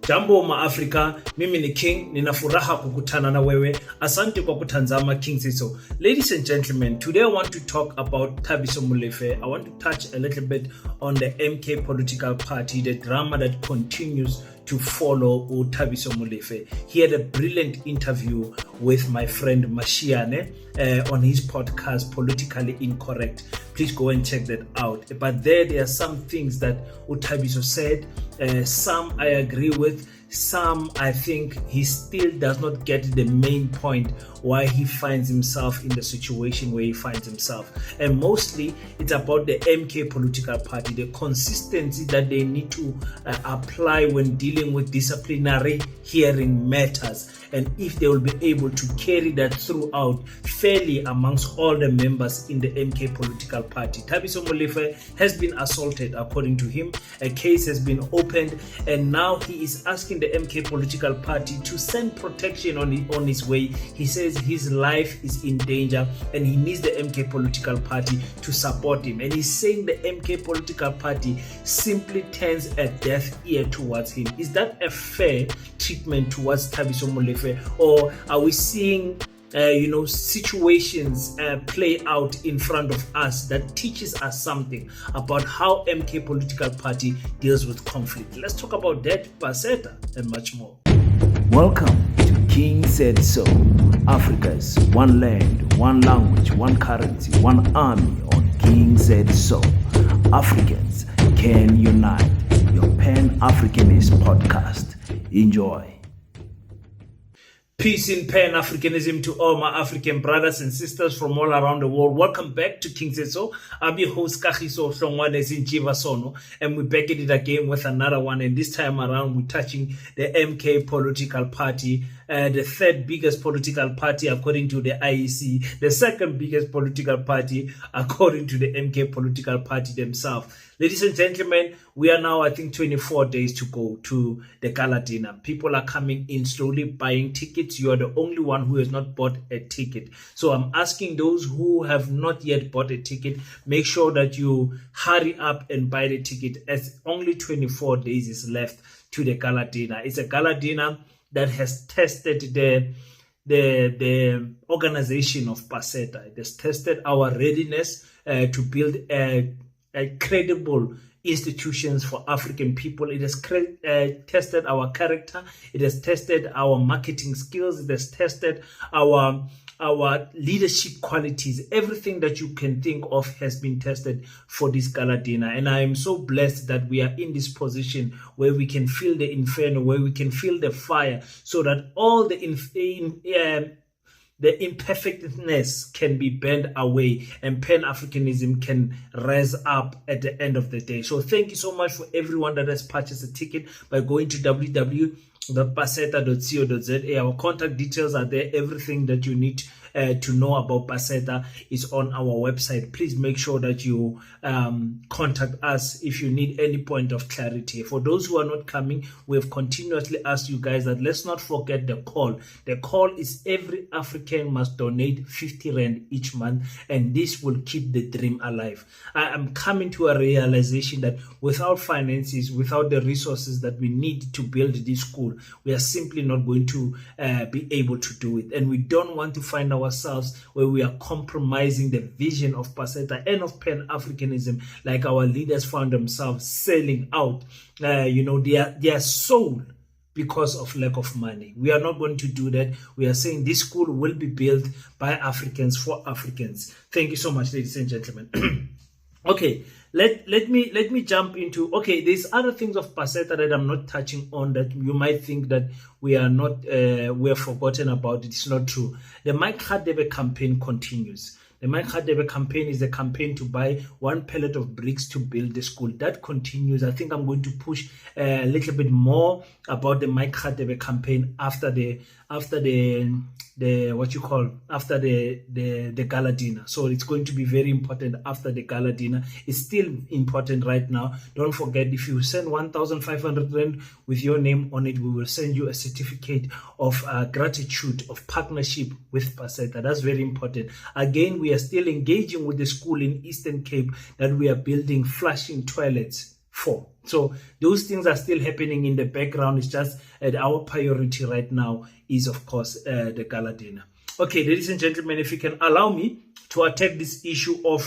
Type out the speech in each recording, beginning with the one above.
Jambo ma Africa, mimi ni King, ninafuraha kukutana na wewe. Asante kwa kutanzama King Siso. Ladies and gentlemen, today I want to talk about Tabiso MOLEFE. I want to touch a little bit on the MK political party, the drama that continues to follow Tabiso MOLEFE. He had a brilliant interview with my friend Mashiane on his podcast, Politically Incorrect. Please go and check that out. But there are some things that Tabiso said. Some I agree with. Some I think he still does not get the main point why he finds himself in the situation where he finds himself. And mostly it's about the MK political party, the consistency that they need to apply when dealing with disciplinary hearing matters, and if they will be able to carry that throughout fairly amongst all the members in the MK political party. Tabiso MOLEFE has been assaulted, according to him. A case has been opened, and now he is asking the MK political party to send protection on his way. He says his life is in danger and he needs the MK political party to support him. And he's saying the MK political party simply turns a deaf ear towards him. Is that a fair treatment towards Tabiso MOLEFE, or are we seeing situations play out in front of us that teaches us something about how MK political party deals with conflict? Let's talk about that, Paseta, and much more. Welcome to King Said So, Africa's one land, one language, one currency, one army on King Said So. Africans can unite. Your Pan-Africanist podcast. Enjoy. Peace in Pan-Africanism to all my African brothers and sisters from all around the world. Welcome back to King Setso. I'm your host, Kagiso Sono, and we're back at it again with another one. And this time around, we're touching the MK political party, the third biggest political party according to the IEC, the second biggest political party according to the MK political party themselves. Ladies and gentlemen, we are now, I think, 24 days to go to the gala dinner. People are coming in slowly, buying tickets. You are the only one who has not bought a ticket. So I'm asking those who have not yet bought a ticket, make sure that you hurry up and buy the ticket, as only 24 days is left to the gala dinner. It's a gala dinner that has tested the organization of Paseta. It has tested our readiness to build a credible institutions for African people. It has tested our character. It has tested our marketing skills. It has tested our leadership qualities. Everything that you can think of has been tested for this gala dinner. And I am so blessed that we are in this position where we can feel the inferno, where we can feel the fire, so that all the imperfectness can be burned away and Pan-Africanism can rise up at the end of the day. So thank you so much for everyone that has purchased a ticket by going to www.paseta.co.za. Our contact details are there. Everything that you need to know about Paseta is on our website. Please make sure that you contact us if you need any point of clarity. For those who are not coming, we have continuously asked you guys that let's not forget the call. The call is every African must donate 50 Rand each month, and this will keep the dream alive. I am coming to a realization that without finances, without the resources that we need to build this school, we are simply not going to be able to do it. And we don't want to find ourselves where we are compromising the vision of Paseta and of Pan-Africanism, like our leaders found themselves selling out their soul because of lack of money. We are not going to do that. We are saying this school will be built by Africans for Africans. Thank you so much, ladies and gentlemen. Okay, let me jump into, there's other things of Paseta that I'm not touching on that you might think that we are forgotten about. It's not true. The Mike Hadebe campaign continues. The Mike Hadebe campaign is a campaign to buy 1 pallet of bricks to build the school. That continues. I think I'm going to push a little bit more about the Mike Hadebe campaign after the gala dinner. So it's going to be very important after the gala dinner. It's still important right now. Don't forget, if you send 1,500 Rand with your name on it, we will send you a certificate of gratitude, of partnership with Paseta. That's very important. Again, we are still engaging with the school in Eastern Cape that we are building flushing toilets for. So those things are still happening in the background. It's just our priority right now is, of course, the gala dinner. Okay, ladies and gentlemen, if you can allow me to attack this issue of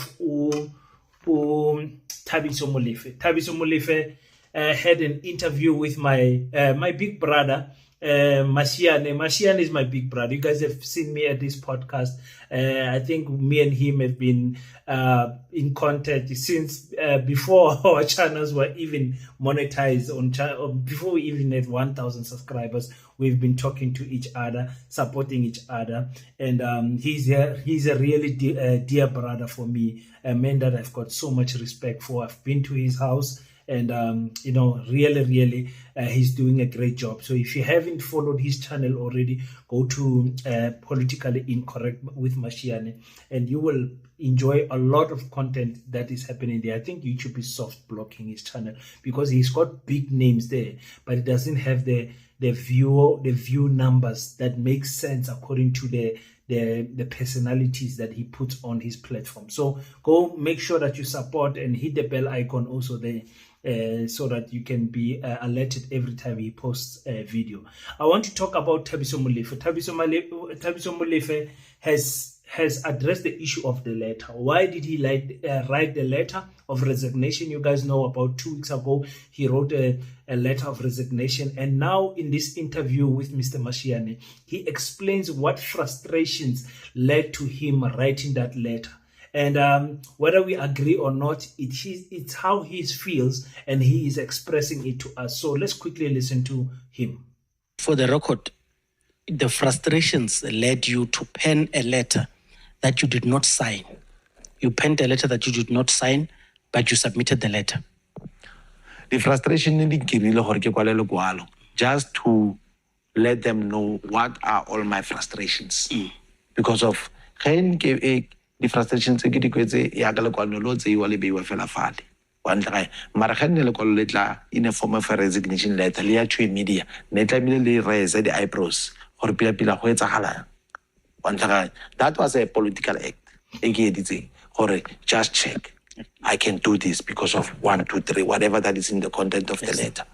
Tabiso MOLEFE. Tabiso MOLEFE had an interview with my big brother, Mashiane. Mashiane is my big brother. You guys have seen me at this podcast. I think me and him have been in contact since before our channels were even monetized before we even had 1,000 subscribers. We've been talking to each other, supporting each other, and he's a really dear brother for me, a man that I've got so much respect for. I've been to his house, and really he's doing a great job. So if you haven't followed his channel already, go to Politically Incorrect with Mashiane, and you will enjoy a lot of content that is happening there. I think YouTube is soft blocking his channel because he's got big names there, but it doesn't have the view numbers that make sense according to the personalities that he puts on his platform. So go make sure that you support and hit the bell icon also there, so that you can be alerted every time he posts a video. I want to talk about Tabiso MOLEFE. Tabiso MOLEFE has addressed the issue of the letter. Why did he write the letter of resignation? You guys know about 2 weeks ago, he wrote a letter of resignation. And now in this interview with Mr. Mashiane, he explains what frustrations led to him writing that letter. And whether we agree or not, it's how he feels, and he is expressing it to us. So let's quickly listen to him. For the record, the frustrations led you to pen a letter that you did not sign. You penned a letter that you did not sign, but you submitted the letter. The frustration just to let them know what are all my frustrations. Because of the frustrations in a form of a resignation letter, media, raise the eyebrows, or that was a political act. Or just check. I can do this because of 1, 2, 3, whatever that is in the content of the letter.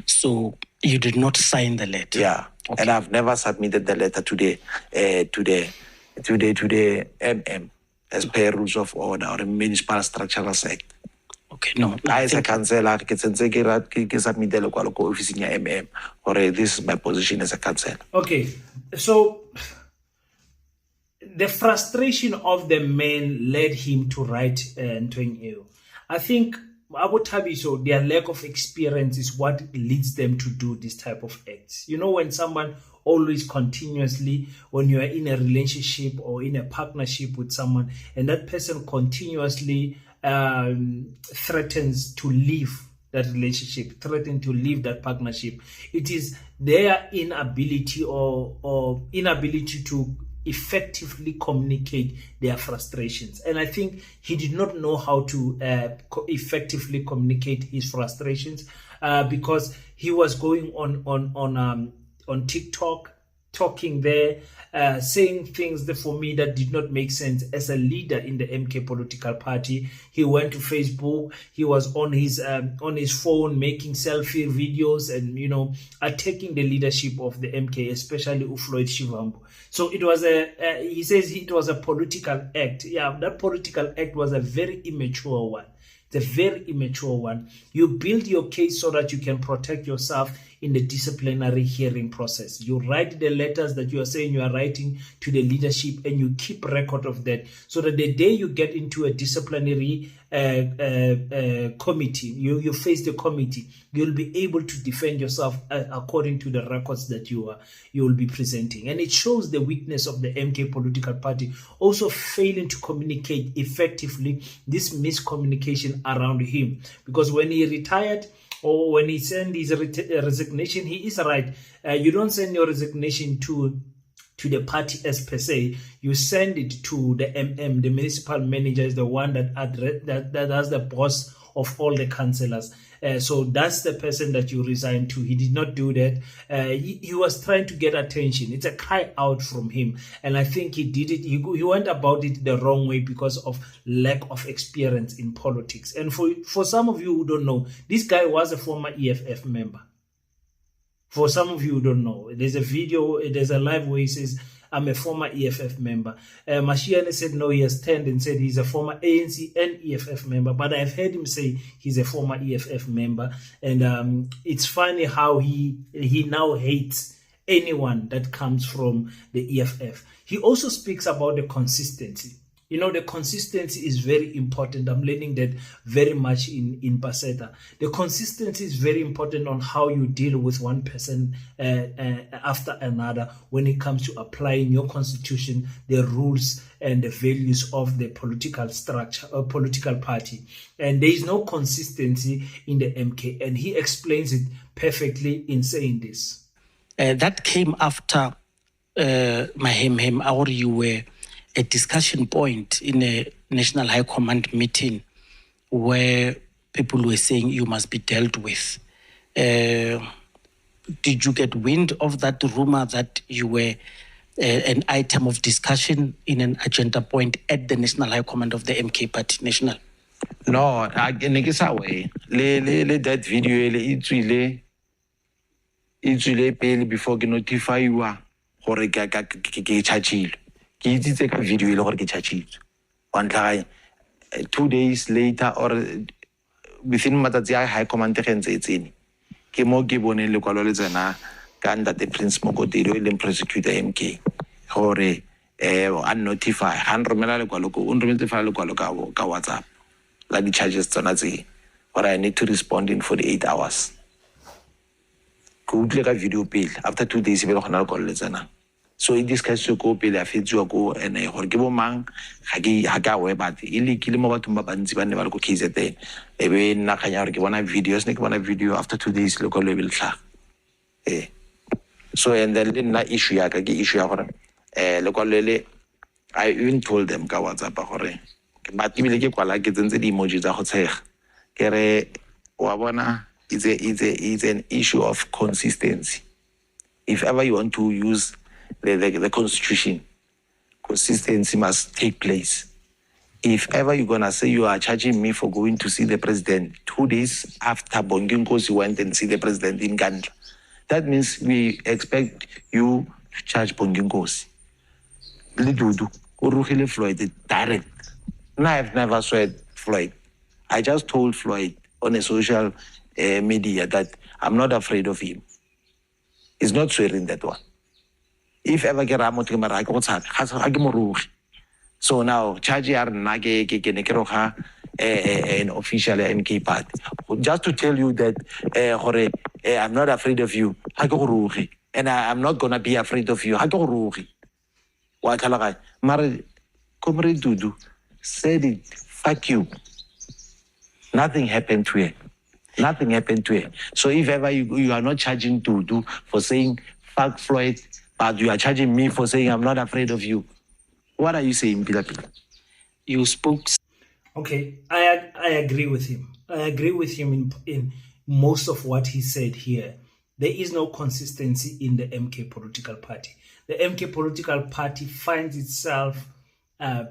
So you did not sign the letter? Yeah. Okay. And I've never submitted the letter to the MM as per rules of order or Municipal Structural Act. Okay, no. I as a councillor, I submit the local office in MM, or this is my position as a councillor. Okay, so the frustration of the man led him to write Ntweng. I think Abu Tabiso, their lack of experience is what leads them to do this type of acts. You know, when someone always continuously, when you are in a relationship or in a partnership with someone, and that person continuously threatens to leave that relationship, threaten to leave that partnership, it is their inability or inability to effectively communicate their frustrations. And I think he did not know how to effectively communicate his frustrations because he was going on TikTok, talking there, saying things that for me that did not make sense as a leader in the MK political party. He went to Facebook, he was on his phone making selfie videos and, you know, attacking the leadership of the MK, especially Floyd Shivambu. So it was he says it was a political act. Yeah, that political act was a very immature one. It's a very immature one. You build your case so that you can protect yourself in the disciplinary hearing process. You write the letters that you are saying you are writing to the leadership, and you keep record of that, so that the day you get into a disciplinary committee, you face the committee, you'll be able to defend yourself according to the records that you will be presenting. And it shows the weakness of the MK political party, also failing to communicate effectively, this miscommunication around him. Because when he retired, or when he sent his resignation, he is right. You don't send your resignation to the party as per se. You send it to the MM. The municipal manager is the one that has the boss of all the councillors. So that's the person that you resigned to. He did not do that. He was trying to get attention. It's a cry out from him. And I think he did it. He went about it the wrong way because of lack of experience in politics. And for some of you who don't know, this guy was a former EFF member. For some of you who don't know, there's a video, there's a live where he says, I'm a former EFF member. Mashiane said no, he has turned and said he's a former ANC and EFF member, but I've heard him say he's a former EFF member. And it's funny how he now hates anyone that comes from the EFF. He also speaks about the consistency. You know, the consistency is very important. I'm learning that very much in Paseta. The consistency is very important on how you deal with one person after another when it comes to applying your constitution, the rules and the values of the political structure or political party. And there is no consistency in the MK. And he explains it perfectly in saying this. That came after Mahem or you were a discussion point in a National High Command meeting where people were saying you must be dealt with. Did you get wind of that rumor that you were an item of discussion in an agenda point at the National High Command of the MK Party National? No, I guess away. That video it's really pale before you notify you or charge. Ke take a video le gore ke tšhatšitšwe one time 2 days later or within matsatsi a high command ge ntse e tsene ke mo ke bone lekwalo le tsena ka Ntate Prince Mokotedi o leng prosecutor MK gore unnotify han romela lekwalo ko unrometse file lekwalo ka WhatsApp la di charges tsona tse or I need to respond in 48 hours go utlwe ka video pele after 2 days be le gona lekwalo le tsena. So it discussed to go pele a fetsu go and gore ke bo mang ga ka we bat ile ke le mo batho ba bantsi ba ne ba le go KZN e be nna kanya gore ke bona videos ne ke bona video after 2 days le go le beltla so and then na issue ya ka ke issue ya gore le go le I even told them ka WhatsApp gore ke batibile ke kwala ke tsentse di emoji tsa go tshega ke re wa bona it's an issue of consistency. If ever you want to use the constitution, consistency must take place. If ever you're gonna say you are charging me for going to see the president 2 days after Bonginkosi went and see the president in Gandra, that means we expect you to charge Bonginkosi. Lidudu, Uruhile Floyd, direct. No, I've never sweat Floyd. I just told Floyd on a social media that I'm not afraid of him. He's not swearing that one. If ever get so now charge an official MK party just to tell you that I'm not afraid of you and I'm not gonna be afraid of you. Comrade Dudu said it, fuck you. Nothing happened to her. Nothing happened to her. So if ever you are not charging Dudu for saying fuck Floyd, but you are charging me for saying I'm not afraid of you, what are you saying, Pilapila? You spoke. Okay, I agree with him. I agree with him in most of what he said here. There is no consistency in the MK political party. The MK political party finds itself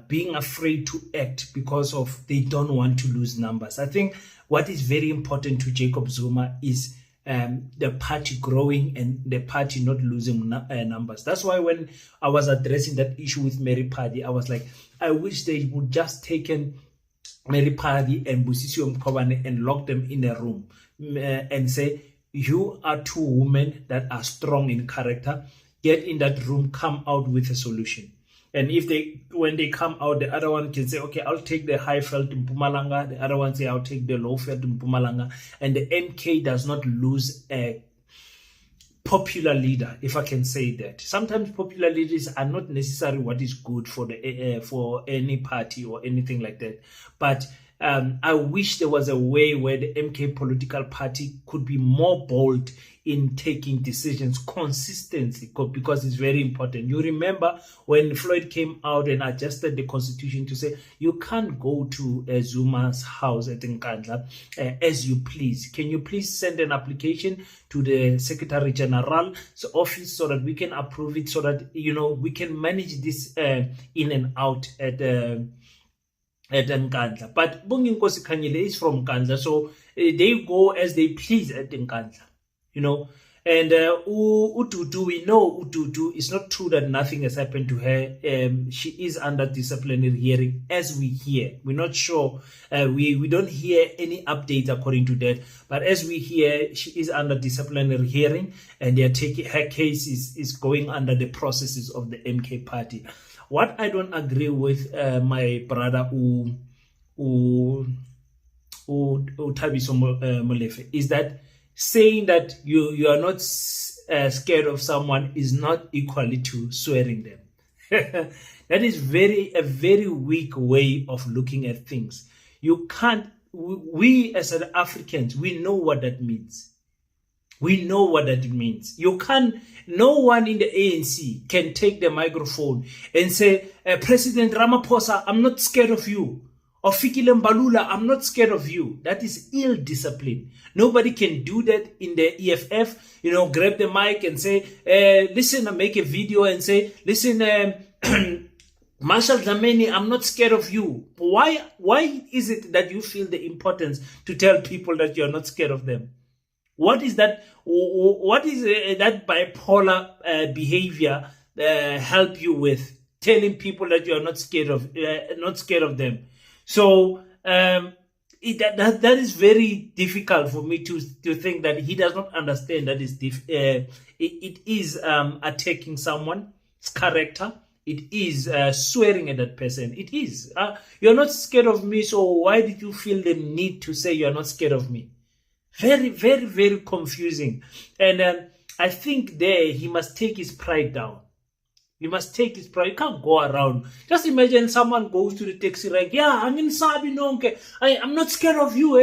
being afraid to act because of they don't want to lose numbers. I think what is very important to Jacob Zuma is the party growing and the party not losing numbers. That's why when I was addressing that issue with Mary Paddy, I was like, I wish they would just taken Mary Paddy and Busisio Mkhobane and lock them in a room and say, you are two women that are strong in character. Get in that room, come out with a solution. And if when they come out, the other one can say, okay, I'll take the high felt in Mpumalanga. The other one say, I'll take the low felt in Mpumalanga. And the MK does not lose a popular leader, if I can say that. Sometimes popular leaders are not necessarily what is good for for any party or anything like that. But I wish there was a way where the MK political party could be more bold in taking decisions, consistency, because it's very important. You remember when Floyd came out and adjusted the constitution to say you can't go to Zuma's house at Nkandla as you please. Can you please send an application to the Secretary General's office so that we can approve it, so that we can manage this in and out at Nkandla. But Bonginkosi Kanyile is from Nkandla, so they go as they please at Nkandla. And Ututu, we know Ututu, it's not true that nothing has happened to her. She is under disciplinary hearing as we hear. We're not sure. We don't hear any updates according to that. But as we hear, she is under disciplinary hearing, and they are taking her case is going under the processes of the MK party. What I don't agree with my brother Tabiso MOLEFE is that saying that you are not scared of someone is not equally to swearing them. That is a very weak way of looking at things. You can't. We as South Africans, we know what that means. We know what that means. You can't. No one in the ANC can take the microphone and say, President Ramaphosa, I'm not scared of you. Or Fikile Mbalula, I'm not scared of you. That is ill discipline. Nobody can do that in the EFF. Grab the mic and say, listen, and make a video and say, listen, Marshal Dlamini, I'm not scared of you. Why is it that you feel the importance to tell people that you're not scared of them? What is that? What is that bipolar behavior help you with? Telling people that you're not scared of them. So that is very difficult for me to think that he does not understand that it is attacking someone's character. It is swearing at that person. It is. You're not scared of me, so why did you feel the need to say you're not scared of me? Very, very, very confusing. And I think there he must take his pride down. You must take his pride. You can't go around. Just imagine someone goes to the taxi rank. Yeah, I'm in Sabi Nonke. I'm not scared of you.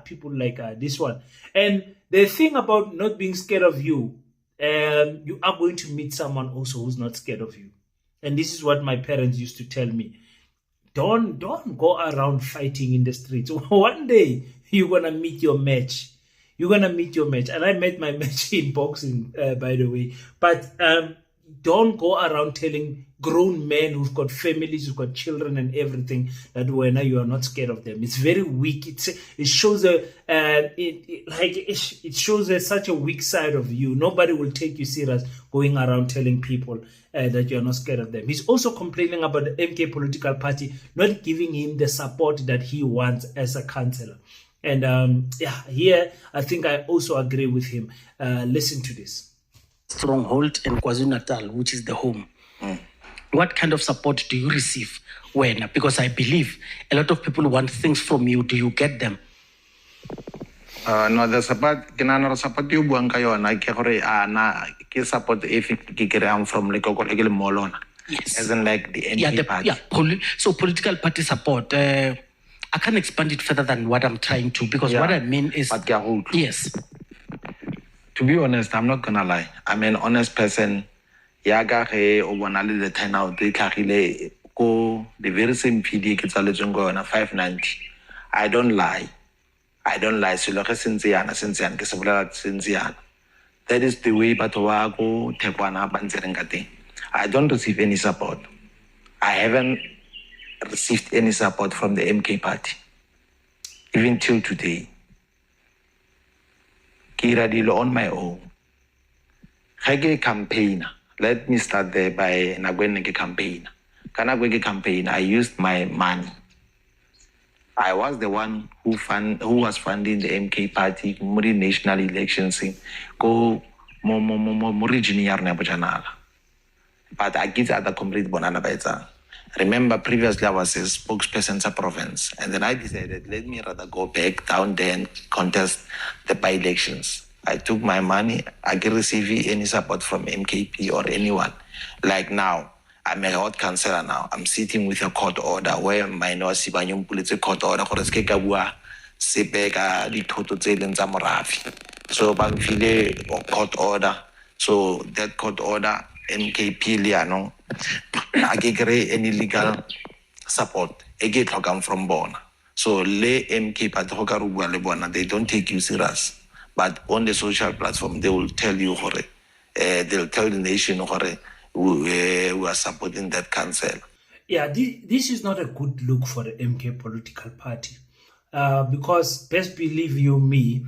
People like this one. And the thing about not being scared of you, you are going to meet someone also who's not scared of you. And this is what my parents used to tell me. Don't go around fighting in the streets. One day you're gonna meet your match. You're gonna meet your match. And I met my match in boxing, by the way. But don't go around telling grown men who've got families, who've got children and everything that you are not scared of them. It's very weak. It shows it shows such a weak side of you. Nobody will take you serious going around telling people that you're not scared of them. He's also complaining about the MK political party not giving him the support that he wants as a councillor. And here I think I also agree with him. Listen to this. Stronghold in KwaZulu-Natal, which is the home. What kind of support do you receive when? Because I believe a lot of people want things from you. Do you get them? No, the support, support you buang kayo na ke support if I'm from Molona. Yes. As in like the NP party. So political party support. I can't expand it further than what I'm trying to, because what I mean is yes. To be honest, I'm not gonna lie. I'm an honest person. Yaga he obanali the turnout they go the very same PD kitsalejungo na 590. I don't lie. So look sinziana sinziana. That is the way Batowago Tekwana Banzerengati. I don't receive any support. I haven't received any support from the MK party. Even till today. Kira Dilo on my own. Hage campaign. Let me start there by Nagwenege campaign. Kanagwege campaign, I used my money. I was the one who was funding the MK party, muri national elections, go muri junior nebujanala. But I get at the complete bonana baita. Remember, previously I was a spokesperson to province, and then I decided, let me rather go back down there and contest the by-elections. I took my money. I didn't receive any support from MKP or anyone. Like now, I'm a ward councillor now. I'm sitting with a court order where my no Sibanyong police court order gore se ke ka bua sepe ka dithoto tse leng tsa morafi. So bang file court order. So that court order MKP liano I get any legal support. I get come from Bona. So le MK Patroka le Bona, they don't take you serious. But on the social platform, they will tell you hore. They'll tell the nation hore we are supporting that council. Yeah, this is not a good look for the MK political party. Because best believe you me,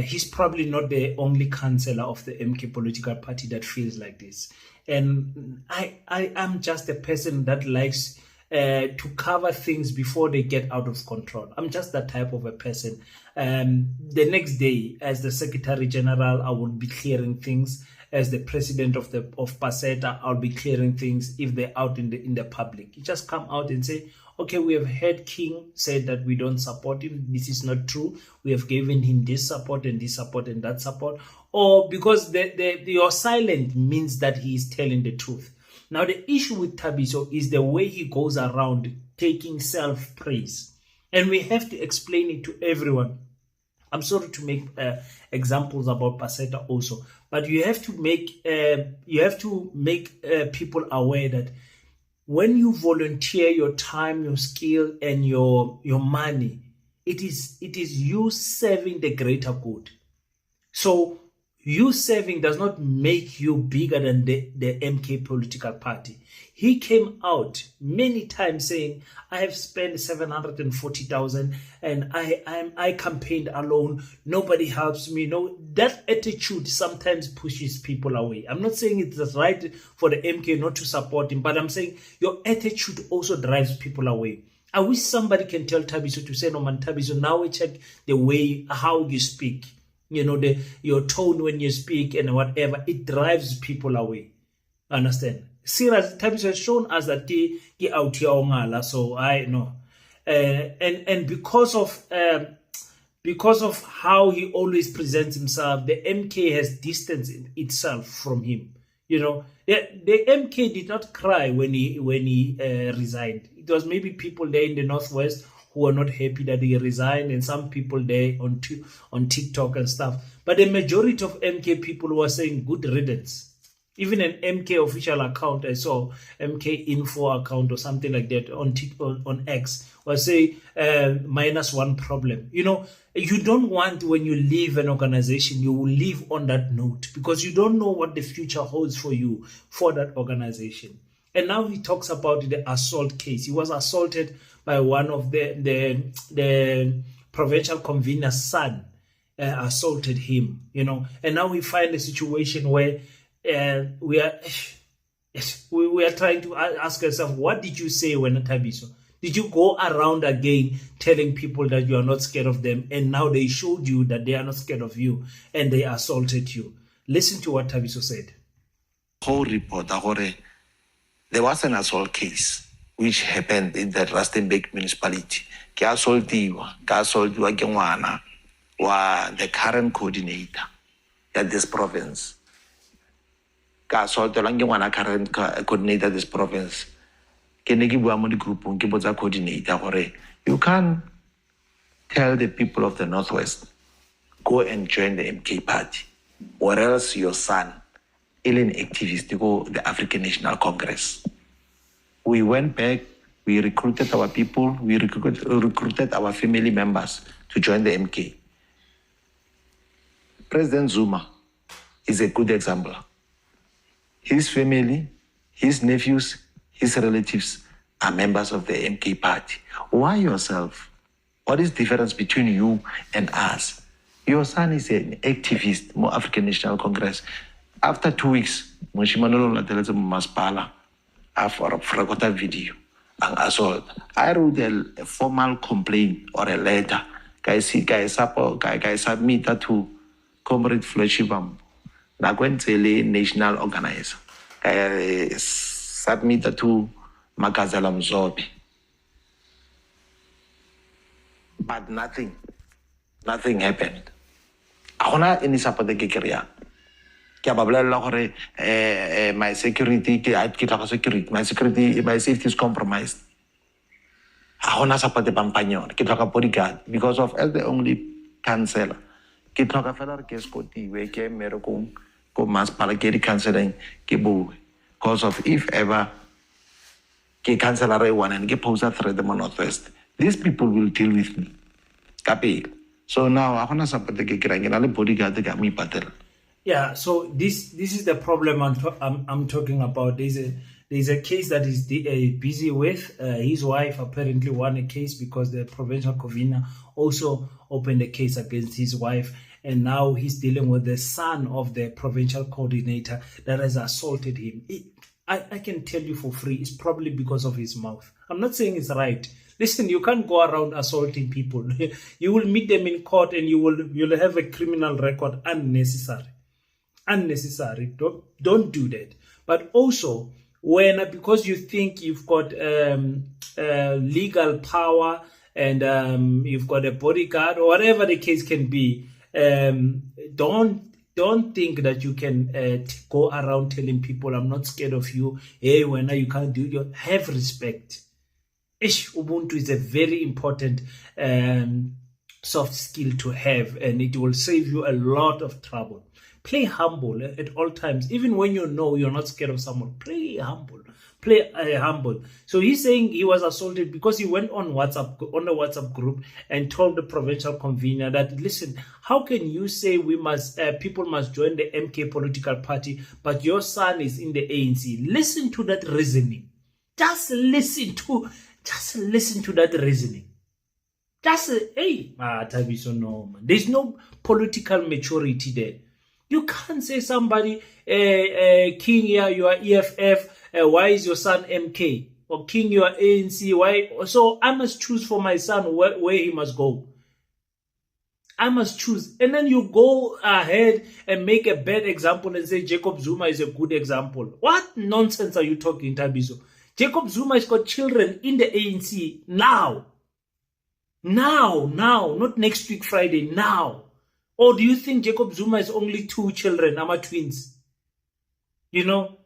he's probably not the only councillor of the MK political party that feels like this. And I am just a person that likes to cover things before they get out of control. I'm just that type of a person. The next day, as the Secretary General, I will be clearing things. As the president of Paseta, I'll be clearing things if they're out in the public. You just come out and say, okay, we have heard King said that we don't support him. This is not true. We have given him this support and that support. Or because your silent means that he is telling the truth. Now, the issue with Tabiso is the way he goes around taking self-praise. And we have to explain it to everyone. I'm sorry to make examples about Paseta also, but you have to make people aware that when you volunteer your time, your skill, and your money, it is you serving the greater good. So you serving does not make you bigger than the MK political party. He came out many times saying, I have spent 740,000 and I campaigned alone. Nobody helps me. No, that attitude sometimes pushes people away. I'm not saying it's right for the MK not to support him, but I'm saying your attitude also drives people away. I wish somebody can tell Tabiso to say, no man, Tabiso, now we check the way, how you speak. You know, your tone when you speak and whatever, it drives people away. Understand? Serious, Tabiso has shown us that he out here ongala, so I know. And because of how he always presents himself, the MK has distanced itself from him. You know, the MK did not cry when he resigned. It was maybe people there in the Northwest who are not happy that he resigned, and some people there on TikTok and stuff. But the majority of MK people were saying good riddance. Even an MK official account, I saw MK info account or something like that on X, was say -1 problem. You know, you don't want when you leave an organization, you will leave on that note because you don't know what the future holds for you for that organization. And now he talks about the assault case. He was assaulted by one of the provincial convener's son, assaulted him, you know. And now we find a situation where we are trying to ask ourselves, what did you say when Tabiso? Did you go around again telling people that you are not scared of them, and now they showed you that they are not scared of you and they assaulted you? Listen to what Tabiso said. Whole report, there was an assault case which happened in the Rustenburg municipality. Ke assaultiwa ke ngwana wa the current coordinator at this province. Ka assaultwa ke ngwana current coordinator at this province. Ke ne ke bua mo di groupong ke botsa coordinator gore you can't tell the people of the Northwest go and join the MK party, or else your son is an activist to go to the African National Congress. We went back, we recruited our people, we recruited our family members to join the MK. President Zuma is a good example. His family, his nephews, his relatives are members of the MK party. Why yourself? What is the difference between you and us? Your son is an activist, more African National Congress. After 2 weeks, Mashiane Maspala, I've recorded a video and assault. I wrote a formal complaint or a letter. Guys submit that to Comrade Fleshibam. Nakwenzele national organizer. Submit that to Makazala Mzobi. But nothing happened. Akona ini support ke kriya. ke ba bolelela gore my security my safety is compromised. Ha gona support pampanyona ke tlhoka bodyguard because of as the only counselor ke tlhoka fela re ke skotiwe ke merekong ko masipala ke di counseling ke bue because of if ever ke counselor e one and ke pose a threat mo Northwest, these people will deal with me kapele. So now I want to support the bodyguard the me patela. Yeah, so this is the problem I'm talking about. There's a case that is busy with. His wife apparently won a case because the provincial convener also opened a case against his wife, and now he's dealing with the son of the provincial coordinator that has assaulted him. I can tell you for free, it's probably because of his mouth. I'm not saying it's right. Listen, you can't go around assaulting people. You will meet them in court and you'll have a criminal record. Unnecessary. Don't do that. But also, because you think you've got legal power and you've got a bodyguard or whatever the case can be, don't think that you can go around telling people, I'm not scared of you. Hey, when you can't do it, have respect. Ubuntu is a very important soft skill to have, and it will save you a lot of trouble. Play humble at all times. Even when you know you're not scared of someone, play humble. Humble. So he's saying he was assaulted because he went on the WhatsApp group and told the provincial convener that, listen, how can you say people must join the MK political party, but your son is in the ANC? Listen to that reasoning. Just listen to that reasoning. Tabiso, no, man. There's no political maturity there. You can't say somebody, King, yeah, you are EFF, why is your son MK? Or King, you are ANC, why? So I must choose for my son where he must go. I must choose. And then you go ahead and make a bad example and say Jacob Zuma is a good example. What nonsense are you talking, Tabiso? Jacob Zuma has got children in the ANC now. Now, not next week Friday, now. Or do you think Jacob Zuma has only 2 children, Ama twins? You know,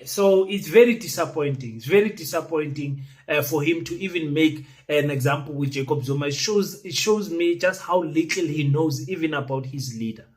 so it's very disappointing. It's very disappointing for him to even make an example with Jacob Zuma. It shows me just how little he knows even about his leader.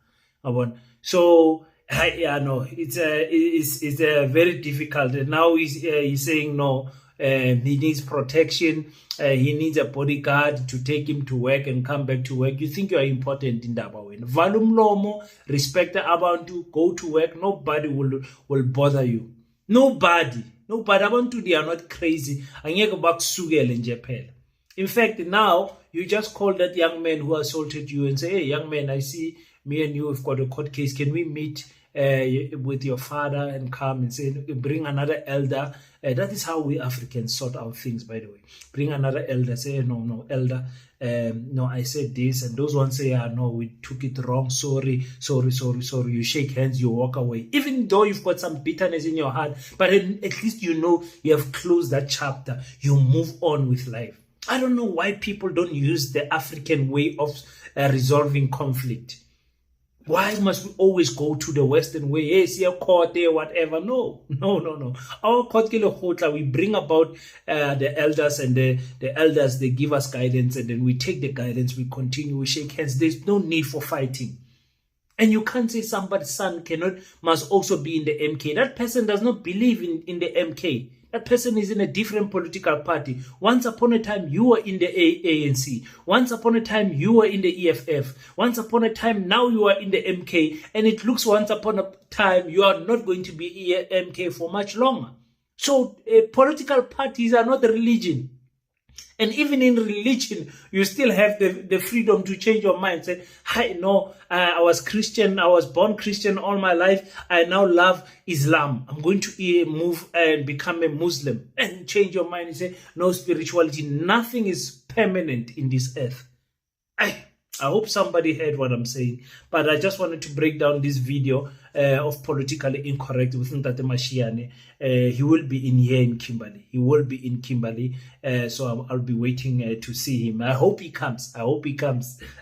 So it's very difficult. And now he's saying no. He needs protection. He needs a bodyguard to take him to work and come back to work. You think you are important in that way? Valum lomo, respect the abantu, go to work. Nobody will bother you. Nobody. Abantu, they are not crazy. In fact, now you just call that young man who assaulted you and say, hey, young man, I see me and you have got a court case. Can we meet with your father and come and say, bring another elder? That is how we Africans sort out things, by the way. Bring another elder, say, no, elder, no, I said this, and those ones say, no, we took it wrong, sorry. You shake hands, you walk away. Even though you've got some bitterness in your heart, but at least you know you have closed that chapter. You move on with life. I don't know why people don't use the African way of resolving conflict. Why must we always go to the Western way? Hey, see a court there, whatever. No. Our court, we bring about the elders, and the elders, they give us guidance, and then we take the guidance, we continue, we shake hands. There's no need for fighting. And you can't say somebody's son must also be in the MK. That person does not believe in the MK. That person is in a different political party. Once upon a time, you were in the ANC. Once upon a time, you were in the EFF. Once upon a time, now you are in the MK. And it looks once upon a time, you are not going to be MK for much longer. So political parties are not a religion. And even in religion, you still have the freedom to change your mind. Say, I was Christian. I was born Christian all my life. I now love Islam. I'm going to move and become a Muslim. And change your mind and say, no spirituality. Nothing is permanent in this earth. I hope somebody heard what I'm saying. But I just wanted to break down this video of politically incorrect within that Mashiane, he will be in here in Kimberley. He will be in Kimberley. So I'll be waiting to see him. I hope he comes.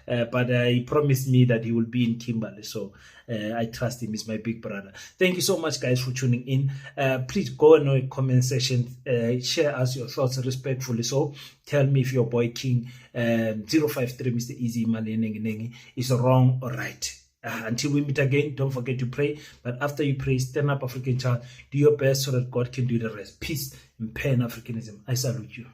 But he promised me that he will be in Kimberley. So I trust him. He's my big brother. Thank you so much, guys, for tuning in. Please go in the comment section. Share us your thoughts respectfully. So tell me if your boy King 053 Mr. Easy Mali is wrong or right. Until we meet again, don't forget to pray. But after you pray, stand up, African child. Do your best so that God can do the rest. Peace and Pan-Africanism. I salute you.